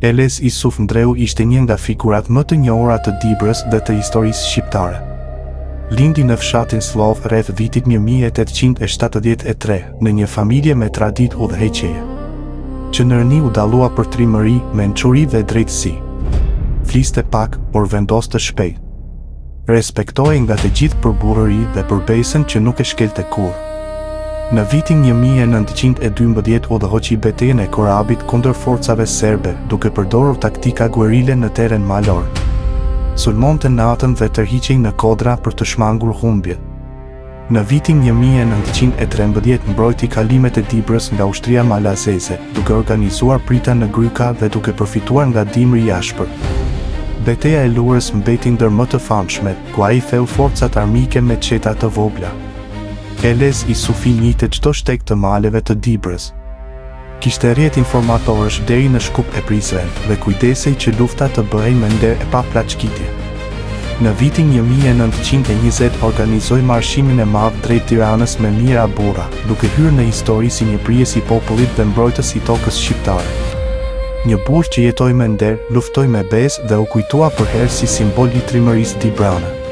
Elez Isuf Ndreu ishte një nga figurat më të njohura të Dibrës dhe të historisë shqiptare. Lindi në fshatin Slov rreth vitit 1873 në një familje me traditë udhëheqjeje, që në rëni u dallua për trimëri, mençuri dhe drejtësi. Fliste pak, por vendoste shpejt. Respektohej nga të gjithë për burrëri dhe për besën që nuk e shkelte kurrë. Në vitin 1912 udhëhoqi betejën e Korabit kundër forcave serbe, duke përdorur taktika guerile në teren malor. Sulmonte natën dhe tërhiqej në kodra për të shmangur humbjet. Në vitin 1913 mbrojti kalimet e Dibrës nga ushtria malazeze, duke organizuar prita në Gryka dhe duke përfituar nga dimri i ashpër. Betejë e Lurës mbeti ndër më të famshmet, ku ai theu forcat armike me çeta të vogla. Elez Isufi njihte çdo shteg të maleve të Dibrës. Kishte rrjet informatorësh deri në shkup e Prizren dhe kujdesej që lufta të bëhej me nder e pa plaçkitje. Në vitin 1920 organizoi marshimin e madh drejt Tiranës me mijëra burra, duke hyrë në histori si një prijes i popullit dhe mbrojtës i tokës shqiptare. Një burr që jetoi me nder, luftoi me besë dhe u kujtua për herë si simbol i trimërisë dibrane.